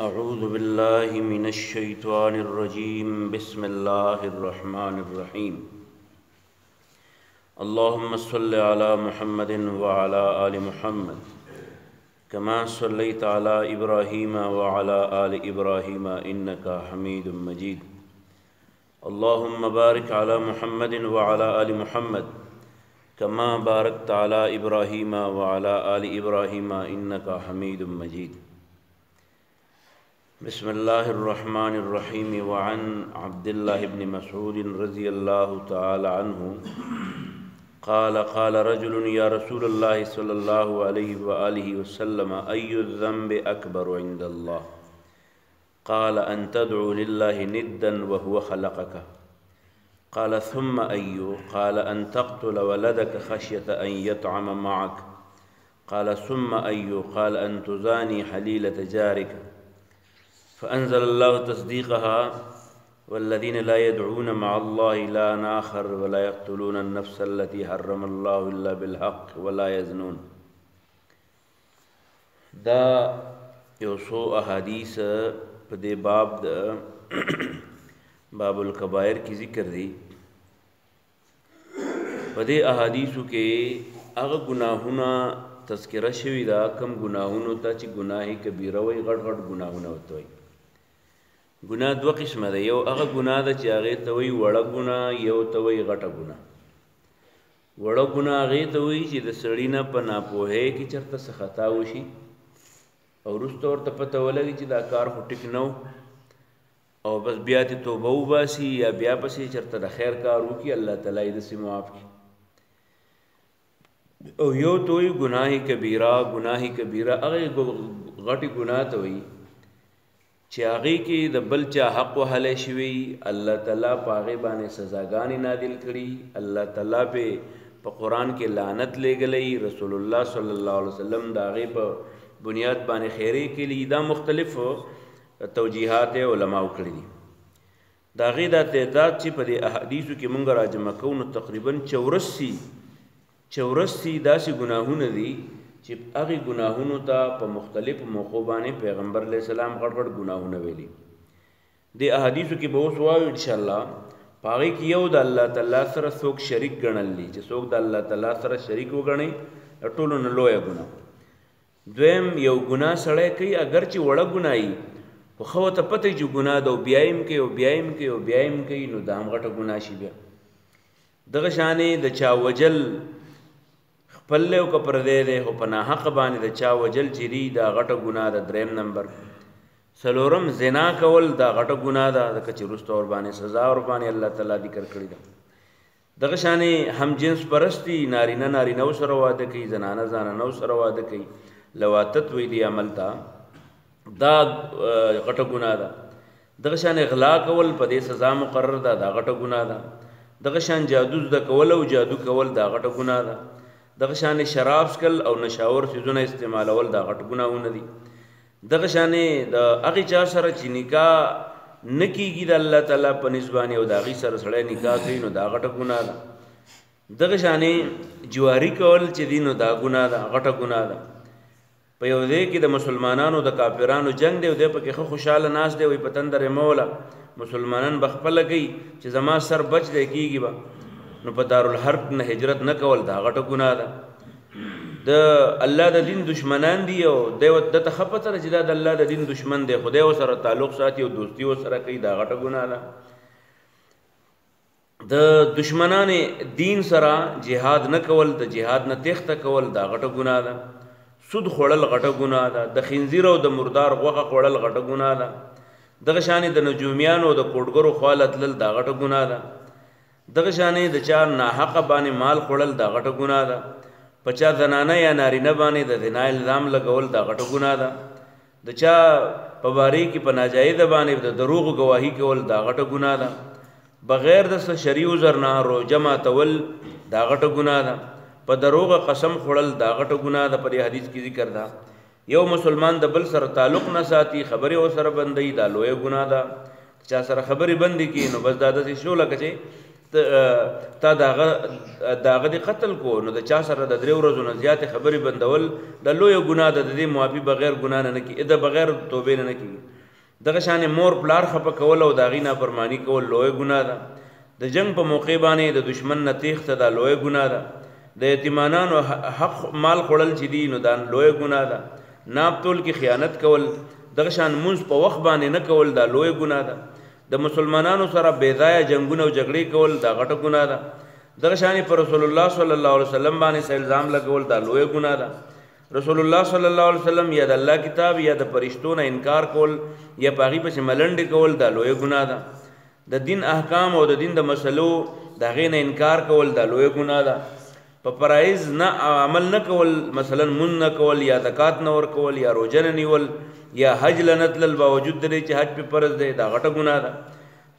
اعوذ باللہ من الشیطان الرجیم بسم اللہ الرحمن الرحیم اللہم صل علی محمد وعلی آل محمد کما صلیت علی ابراہیم وعلی آل ابراہیم انکا حمید مجید اللہم بارک علی محمد وعلی آل محمد کما بارکت علی ابراہیم وعلی آل ابراہیم انکا حمید مجید بسم اللہ الرحمن الرحیم وعن عبیداللہ بن مسعود رضی اللہ تعالی عنہ قال قال رجل یا رسول اللہ صلی اللہ علیہ وآلہ وسلم ای الذنب اکبر عند اللہ قال ان تدعو للہ ندا وهو خلقک قال ثم ای قال ان تقتل ولدک خشیت ان یطعم معک قال ثم ای قال ان تزانی حلیلة جارک فأنزل الله تصديقها والذين لا يدعون مع الله إلها آخر ولا يقتلون النفس التي حرم الله إلا بالحق ولا يزنون. دا یوسو احادیث پدے باب دا باب الکبایر کی ذکر دی. پدے احادیثو کے اغا گناہونا تذکرہ شوی دا کم گناہونو تا چی گناہی کبیرہ وی غٹ غٹ گناہونا ہوتوئی. گناہ دو قسمه ده، یو هغه گناه ده چې هغې ته وایي وړه ګناه، یو ته وایي غټه ګناه. وړه ګناه هغې ته وایي چې د سړي نه په ناپوهۍ کې چېرته څه خطا وشي او وروسته ورته پته ولګي چې دا کار خو ټیک نه او بس بیا ترې توبه وباسي یا بیا پسې چېرته د خیر کار وکړي، الله تعالی یې داسې معاف کړي. او یو ته وایي ګناه کبیره. ګناه کبیره هغې غټې ګناه ته وایي چې هغې کې د بل چا حق وهلی شوي، الله تعالی په هغې باندې سزاګانې نازل کړي، الله تعالی پې په قرآن کې لعنت لیږلی، رسول الله صلی الله علیه وسلم د هغې په بنیاد باندې خیرې کړي. دا مختلف توجیحات علماو کړي دي. د هغې دا تعداد چې په دې احادیثو کې مونږ راجمع کوو نو تقریبا 84 داسې ګناهونه دي چې هغې گناهونو ته په مختلف موقعو باندې پیغمبر علیہ السلام غټ غټ گناهونه ویلي. دې احادیثو کې به اوس وایو انشاءالله. په هغې کې یو د الله تعالی سره څوک شریک ګڼل دي، چې څوک د الله تعالی سره شریک وګڼي د ټولو نه لویه ګناه. دویم یو ګناه سړی کوي اگر چې وړه ګناه وي خو ښه ورته پته وي چې ګناه ده او بیا یې کوي او بیا یې کوي او بیا یې کوي، نو دا هم غټه ګناه شي. بیا دغه شانې د چا وجل خپل له او پردی دی خو په ناحقه باندې د چا وجل چې دي دا غټه ګناه ده. دریم نمبر. څلورم زنا کول دا غټه ګناه ده، ځکه چې وروسته ورباندې سزا ورباندې الله تعالی ذکر کړې ده. دغه شانې هم جنس پرستی، نارینه نارینه سره واده کوي، زنانه زنانه سره واده کوي، لواتت وی دی عمل ته، دا غټه ګناه ده. دغه شان غلا کول په دې سزا مقرر ده، دا غټه ګناه ده. دغه شان جادو زده کول او جادو کول دا غټه ګناه ده. دغه شانې شراب څښل او نشاور څیزونه استعمالول دا غټ ګناهونه دي. دغه شانې د هغې چا سره چې نکاح نه کېږي د الله تعالی په نسبت باندې او د هغې سره سړی نکاح کوي نو دا غټه ګناه ده. دغه شانې جواري کول چې دي نو دا ګناه ده، غټه ګناه ده. په یو ځای کې د مسلمانانو د کافرانو جنگ دی او دی پکې ښه خوشحاله ناست دی، وایي په تندر یې مه وله، مسلمانان به خپله کوي چې زما سر بچ دی کېږي به، نو په دارالحرب نه هجرت نه کول دا غټه ګناه ده. د الله د دین دشمنان دي او دی دته ښه پته ده چې دا د الله د دین دشمن دی، خو دی ورسره تعلق ساتي او دوستي ورسره کوي، دا غټه ګناه ده. د دشمنان دین سره جهاد نه کول، د جهاد نه تیښته کول دا غټه ګناه ده. سود خوړل غټه ګناه ده. د خنزیر او د مردار غوښه خوړل غټه ګناه ده. دغه شانې د نجومیانو او د کوډګرو خوا له تلل دا غټه ګناه ده. دغه شانې د چا ناحقه باندې مال خوړل دا غټه ګناه ده. په چا زنانه یا نارینه باندې د زنا الزام لګول دا غټه ګناه ده. د چا په بارې کې په ناجایزه باندې د دروغ گواهی کول دا غټه ګناه ده. بغیر د څه شرعي عذر نه روژه ماتول دا غټه ګناه ده. په دروغ قسم خوړل دا غټه ګناه ده. په دې حدیث کې ذکر ده یو مسلمان د بل سره تعلق نه ساتي، خبرې ورسره بندوي، دا لویه ګناه ده. چا سره خبرې بندې کړي نو بس دا داسې شو لکه چې تا داغه د قتل کو نو د چا سره د 3 ورځو نه زیات خبرې بندول د لوی ګناه د دې معافي بغیر ګناه نه کی د بغیر توبې نه کی دغه شان مور پلار خپه کول او داغي نافرمانی کول لوی ګناه ده د جنگ په موقع باندې د دشمن نه تیښته د لوی ګناه ده د یتیمانانو حق مال خړل چې دي نو دا لوی ګناه ده ناب تول کی خیانت کول دغه شان منځ په وخت باندې نه کول دا لوی ګناه ده د مسلمانانو سره بے ځایه جنگونه او جګړې کول دا غټه ګناه ده دغه شان پر رسول الله صلی الله علیه وسلم باندې الزام لګول دا لوی ګناه ده رسول الله صلی الله علیه وسلم یا د الله کتاب یا د فرشتو نه انکار کول یا پاغي پس ملنډ کول دا لوی ګناه ده د دین احکام او د دین د مسلو دا غینه انکار کول دا لوی ګناه ده په فرایض نه عمل نه کول مثلا من نه کول یا زکات نه ور کول یا روزه نه نیول یا حج لنتل باوجود د چې حج په فرض دی دا غټه ګناه ده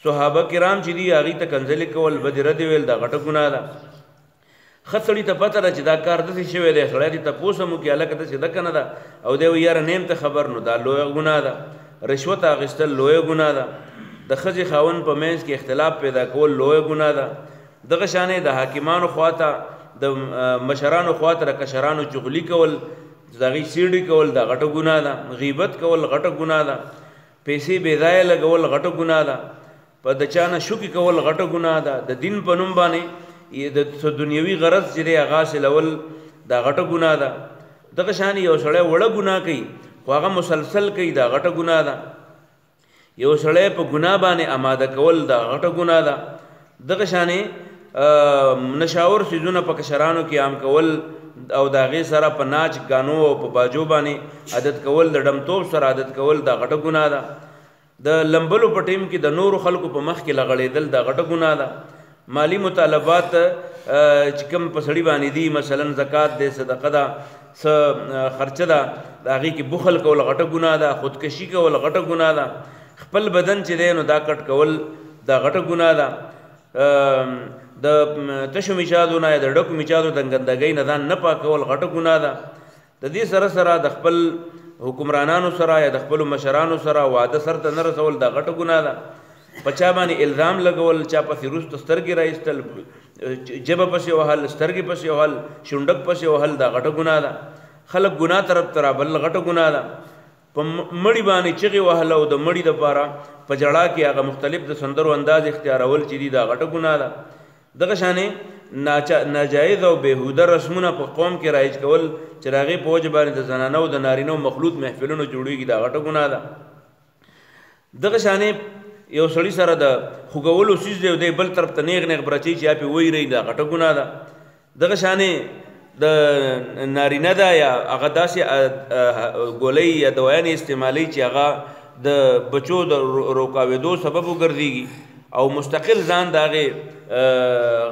صحابه کرام چې دی هغه ته کنځل کول بدره دی ویل دا غټه ګناه ده خسړی ته پته را چې دا کار د څه شوی دی سړی ته پوسمو کې الکه ته څه د کنه ده او دی یاره نیم ته خبر نو دا لوی ګناه ده رشوت اخیستل لوی ګناه ده د خځې خاون په منځ کې اختلاف پیدا کول لوی ګناه ده دغه شانې د حاکمانو خواته د مشرانو خواته د کشرانو چغلی کول دغه سیډي کول دا غټه ګناه ده غیبت کول غټه ګناه ده پیسې بے ځای لګول غټه ګناه ده په د چانه شوکی کول غټه ګناه ده د دین په نوم باندې د دنیوي غرض چې هغه حاصلول دا غټه ګناه ده دغه شان یو سړی وړه ګناه کوي خو هغه مسلسل کوي دا غټه ګناه ده یو سړی په ګناه باندې آماده کول دا غټه ګناه ده دغه شان نشاور سيزونه په کشرانو کې عام کول او دا غي سره په ناچ غانو او په باجو باندې عادت کول د ډمتوب سره عادت کول دا غټه ګناه ده د لمبلو په ټیم کې د نور خلکو په مخ کې لغړېدل دا غټه ګناه ده مالی مطالبات چې کوم په سړی باندې دي مثلا زکات دې صدقه ده س خرچه ده دا غي کې بخل کول غټه ګناه ده خودکشي کول غټه ګناه ده خپل بدن چې دی نو دا کټ کول دا غټه ګناه ده د تشو میچادو نه د ډکو میچادو د ګندګۍ نه ځان نه پاکول غټه ګناه ده د دې سره سره د خپل حکمرانانو سره یا د خپل مشرانو سره واده سره نه رسول دا غټه ګناه ده پچا باندې الزام لګول چا پسې روست سترګې راایستل جبه پسې وهل سترګې پسې وهل شونډک پسې وهل دا غټه ګناه ده خلک ګناه طرف تر بل غټه ګناه ده په مړی باندې چغې وهل او د مړی د پاره په جړه کې هغه مختلف د سندرو انداز اختیارول چې دي دا غټه ګناه ده دغه شانې ناجایز او بهوده رسمونه په قوم کې رایج کول چې راغي په وجه باندې د زنانو د نارینو مخلوط محفلونو جوړیږي دا غټه ګناه ده دغه شانې یو سړی سره د خوګولو سیز دی بل طرف ته نیغ نیغ برچی چې اپی وای ری دا غټه ګناه ده دغه شانې د نارینه ده یا هغه داسې ګولۍ یا دوایانې استعمالي چې هغه د بچو د روکاوېدو سبب وګرځيږي او مستقل ځان داغه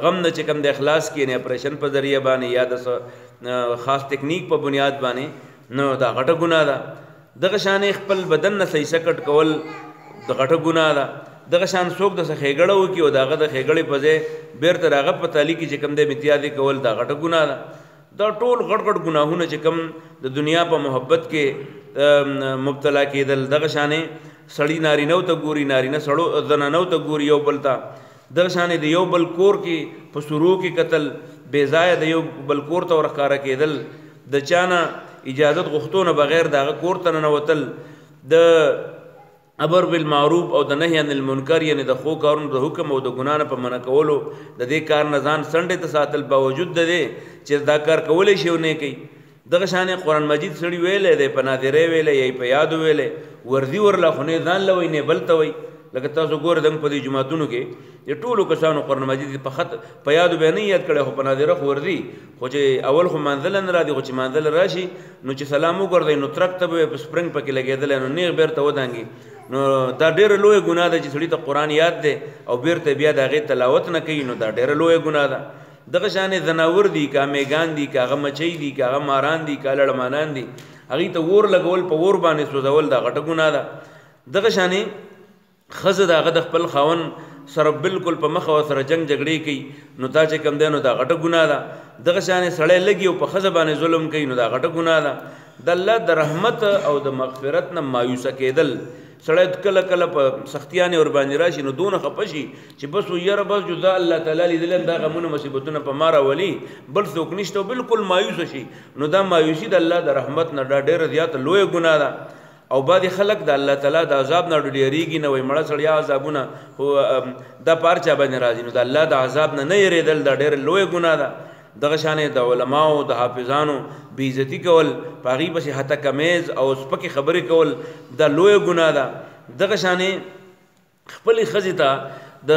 غم نه چې کوم د اخلاص کې نه اپریشن په ذریعہ باندې یا د خاص ټیکنیک په بنیاد باندې نو دا غټه ګناه ده دغه شان خپل بدن نه صحیح سکټ کول د غټه ګناه ده دغه شان څوک د خېګړه وکي او داغه د خېګړې په ځای بیرته راغه په تعالی کې چې کوم د امتیازي کول دا غټه ګناه ده دا ټول غټ غټ ګناهونه چې کوم د دنیا په محبت کې مبتلا کېدل دغه شانې سړی نارینو ته ګوري نارینه سړو زنانو ته ګوري یو بل ته دغه شانې د یو بل کور کې په سرو کې قتل بے ځای د یو بل کور ته ورخاره کېدل د چانه اجازت غوښتونه بغیر دغه کور ته ننوتل د امر بالمعروف او د نهي عن المنکر یعنی د خو کارونو د حکم او د ګنا نه په منع کولو د دې کار نه ځان سنډې ته ساتل باوجود د دې چې دا کار کولای شي نه کوي دغه شانې قرآن مجید سړي ویلې دی په نادرې ویلې یا په یاد ویلې ورځي ورله خو نه ځان لوي نه بل ته وي لکه تاسو ګور دنګ په دې جماعتونو کې د ټولو کسانو قرآن مجید په خط په یاد به نه یاد کړي خو په نادره خو ورځي خو چې اول خو منزل نه را دي خو چې منزل راشي نو چې سلام وګرځي نو ترک ته په سپرنګ پکې لګېدل نو نیغ بیرته ودانګي نو دا ډېر لوی ګناه ده چې سړي ته قرآن یاد دی او بیرته بیا د هغې تلاوت نه کوي نو دا ډېره لوی ګناه ده دغه شانې ځناور دي که میږان دي که هغه مچۍ دي که هغه ماران دي که لړمانان دي هغې ته اور لګول په اور باندې سوځول دا غټه ګناه ده دغه شانې ښځه د هغه د خپل خاوند سره بالکل په مخه ورسره جنګ جګړې کوي نو تا چې کوم دی نو دا غټه ګناه ده دغه شانې سړی لګي او په ښځه باندې ظلم کوي نو دا غټه ګناه ده د الله د رحمت او د مغفرت نه مایوسه کېدل سړی کله کله په سختیانې ور باندې راشي نو دونه خفه شي چې بس یاره بس جو دا الله تعالی لیدل دا غمونه مصیبتونه په ما راولي بل څوک نشته بالکل مایوسه شي نو دا مایوسي د الله د رحمت نه ډېره زیاته لویه ګناه ده او بعضې خلک د الله تعالی د عذاب نه ډېرېږي نه وایي مړه سړیا عذابونه خو دا په هر چا باندې راځي نو د الله د عذاب نه یېرېدل دا ډېره لویه ګناه ده دغه شانې د علماو د حافظانو بېعزتي کول په هغې پسې هتکمیز او سپکې خبرې کول دا لویه ګناه ده دغه شانې خپلې ښځې ته د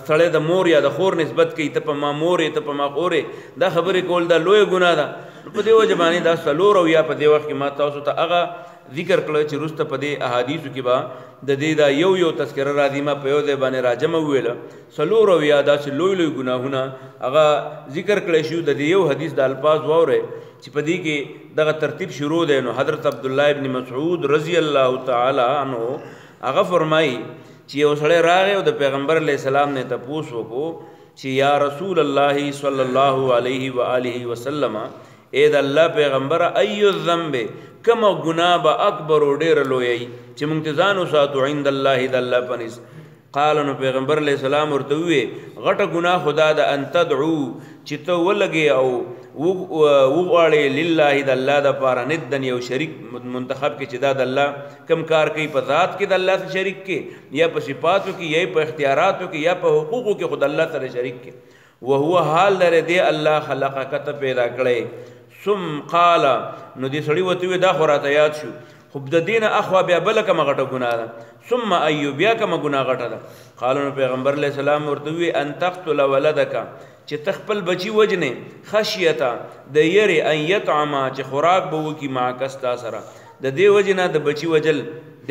سړی د مور یا د خور نسبت کوي ته په ما مور یې ته په ما خور یې دا خبرې کول دا لویه ګناه ده په دې وجه باندې دا څلور او یا په دې وخت کې ما تاسو ته هغه ذکر کړی چې وروسته په دې احادیثو کې به د دې دا یو تذکره راځي ما په یو ځای باندې راجمع وویله څلور او یا داسې لوی لوی ګناهونه هغه ذکر کړی شو د دې یو حدیث د الفاظ واورئ چې په دې کې دغه ترتیب شروع دی نو حضرت عبدالله ابن مسعود رضی الله تعالی عنه هغه فرمایي چې یو سړی راغی او د پیغمبر علیه السلام نه تپوس وکړو چې یا رسول الله صلی الله علیه و آله وسلم اے د الله پیغمبره ایو الذنب کومه ګناه به اکبر او ډېره لوی چې موږ ته ځان وساتو عند الله د الله په نس قال نو پیغمبر علیه السلام ورته وویې غټه ګناه خدا ده ان تدعو چې ته ولګې او وغواړې لله د الله دپاره ندن یو شریک منتخب کې چې دا د الله کم کار کوي په ذات کې د الله سره شریک کې یا په صفاتو کې یا په اختیاراتو کې یا په حقوقو کې خود الله سره شریک کې وهو حال در دې الله خلقک ته پیدا کړی ثم قال نو دې سړي ورته وویې دا خو راته یاد شو خو د دې نه اخوا بیا بله کومه غټه ګناه ده ثم ایو بیا کومه ګناه غټه ده قال نو پیغمبر علیه السلام ورته وویې ان تقتل ولدک چې ته خپل بچي وجنې خشیته د یرې ان یطعمه چې خوراک به وکړي معک ستا سره د دې وجې نه د بچي وجل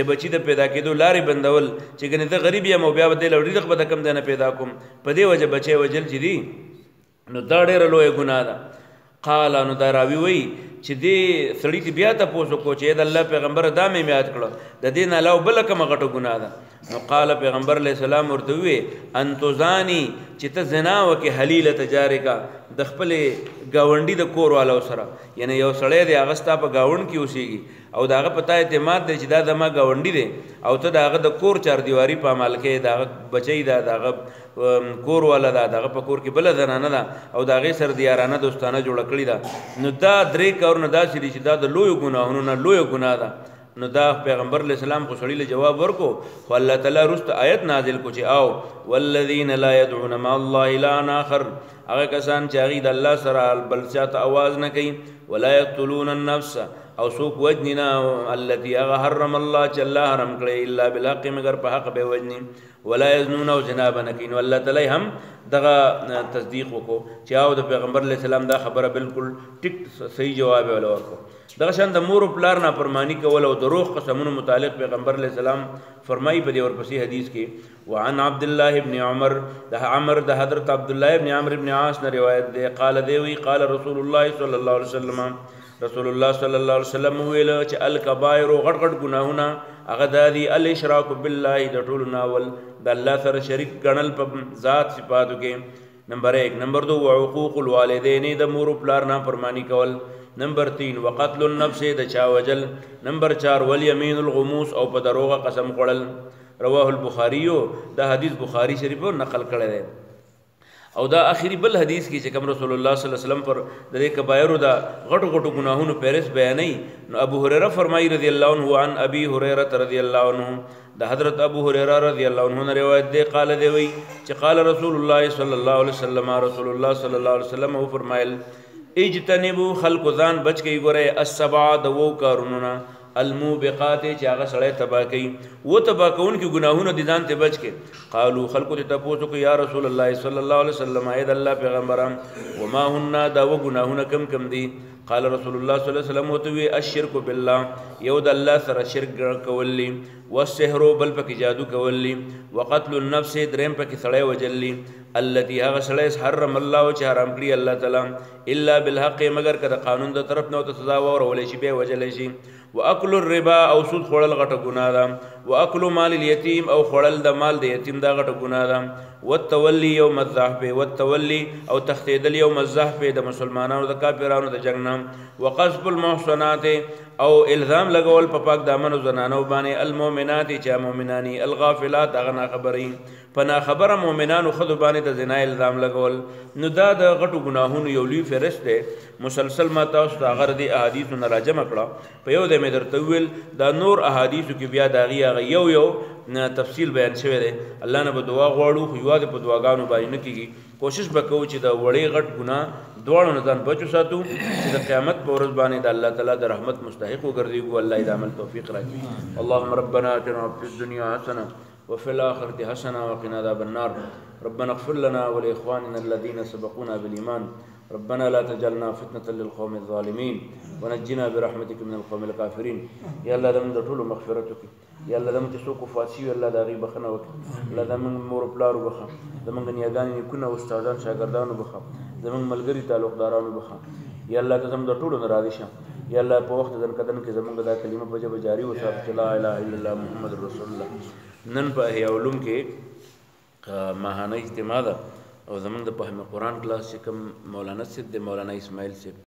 د بچي د پیدا کېدو لارې بندول چې ګنې ته غریب یم او بیا به دی له رزق به د کم دی نه پیدا کوم په دې وجه بچی وجل چې دي نو دا ډېره لویه ګناه ده قال نو دا راوي وایي چې دې سړي ته بیا تپوس وکړو چې د الله پیغمبره دا مې یاد کړه د دې نه علاوه بله کومه غټه ګناه ده نو قال پیغمبر علیه السلام ورته وویې ان تزاني چې ته زنا وکړې حلیله جارکه د خپلې ګاونډي د کور والو سره یعنی یو سړی دی هغه ستا په ګاونډ کې اوسېږي او د هغه په تا اعتماد دی چې دا زما ګاونډي دی او ته د هغه د کور چاردیواري په عمل کې د هغه بچی ده د هغه کور والا ده د هغه په کور کې بله زنانه ده او د هغې سره د یارانه دوستانه جوړه کړې ده نو دا درې کارونه داسې دي چې دا د لویو ګناهونو نه لویه ګناه ده نو دا پیغمبر علیه السلام خو سړي له جواب ورکو خو الله تعالی وروسته آیت نازل کو چې او والذین لا یدعون مع الله الها آخر هغه کسان چې هغوی د الله سره بل چا ته اواز نه کوي ولا یقتلون النفس او څوک وجني نه التي هغه حرم الله چې الله حرم کړی الا بالحق مگر په حق به وجني ولا یزنون او زنا به نه کوي نو الله تعالی هم دغه تصدیق وکړو چې او د پیغمبر علیه السلام دا خبره بالکل ټیک صحیح جواب یې ولا ورکړو دغه شان د مور و پلار نافرماني کول او دروغ قسمونو متعلق پیغمبر علیه السلام فرمایي په دې ورپسې حدیث کې وعن عبدالله ابن عمر د حضرت عبدالله ابن عمر ابن عاص نه روایت دی قال دی وی قال رسول الله صلی الله علیه وسلم رسول الله صلی الله علیه وسلم ویل چې الکبایر غټ غټ ګناهونه هغه دا دي الاشراک بالله د ټولو ناول د الله سره شریک ګڼل په ذات صفاتو کې نمبر 1 نمبر 2 وعقوق الوالدین د مور و پلار نافرمانی کول نمبر 3 وقتل النفس د چا وجل نمبر 4 والیمین الغموس او په دروغه قسم خوړل رواه البخاری دا حدیث بخاری شریف نقل کړی دی او دا اخیری بل حدیث کې چې کوم رسول الله صلی الله علیه وسلم پر د دې کبایرو دا غټو غټو ګناهونو فهرست بیانوي نو ابو هريره فرمایي رضی الله عنه عن ابي هريره رضی الله عنه د حضرت ابو هريره رضی الله عنه روایت دی قال دی وی چې قال رسول الله صلی الله علیه وسلم رسول الله صلی الله علیه وسلم هو فرمایل اجتنبوا خلق ځان بچ کې ګوره السبع د وو کارونه الموبقات چې هغه سړی تباه کوي و تباه کوونکي ګناهونه دي ځان ته بچ کې قالو خلکو ته تپوس وکړو یا رسول الله صلی الله علیه وسلم اې د الله پیغمبران وما هن دا و ګناهونه کم کم دي قال رسول الله صلی الله علیه وسلم وتوی الشرک بالله یو د الله سره شرک کولی والسحر بل پکې جادو کولی وقتل النفس دریم پکې سړی وجلی التي هغه سړی حرم الله چې حرام کړی الله تعالی الا بالحق مگر کده قانون د طرف نه ته سزا ورولې شي به وجلې شي واكل الربا او سود خوړل غټه ګناه ده واكل مال اليتيم او خوړل د مال د یتیم دا غټه ګناه ده والتولي يوم الزحف والتولي او تختیدل يوم الزحف د مسلمانانو د کافرانو د جنگ نه وقذف المحصنات او الزام لګول په پاک دامنو زنانو باندې المؤمنات چې مؤمنانی الغافلات هغه ناخبرین په ناخبره مؤمنانو ښځو باندې د زنا الزام لګول نو دا د غټو ګناهونو یو لوی فهرست دی مسلسل ما تاسو ته هغه د احادیثو نه راجمع کړه په یو ځای مې درته وویل دا نور احادیثو کې بیا د هغې هغه یو تفصیل بیان شوی دی الله نه به دعا غواړو خو یوازې په دعاګانو باندې نه کېږي کوشش به کوو چې د وړې غټ ګناه دواړو نه ځان بچو ساتو چې د قیامت په ورځ باندې د الله تعالی د رحمت مستحق وګرځېږو الله یې د عمل توفیق راکړي اللهم ربنا اتنا فی الدنیا حسنه وفي الآخرة حسنة وقنا عذاب النار ربنا اغفر لنا ولإخواننا الذين سبقونا بالإيمان ربنا لا تجعلنا فتنة للقوم الظالمين ونجنا برحمتك من القوم الكافرين يا الله دم د ټولو مغفرتك یا الله دم چې څوک وفات شي الله د هغې بخښنه وکړي الله زموږ مور پلار وبخښه زموږ نیاګانې نیکونه استادان شاګردان وبخښه زموږ ملګري تعلقداران وبخښه یا الله ته زموږ د ټولو نه راضي شه یا الله په وخت ځن کدن کې زموږ دا کلمه په ژبه جاري وساتو چې لا اله الا الله محمد رسول الله نن په احیاء علوم کې ماهانه اجتماع ده او زموږ د فهم قرآن کلاس چې کوم مولانا صاحب د مولانا اسماعیل صاحب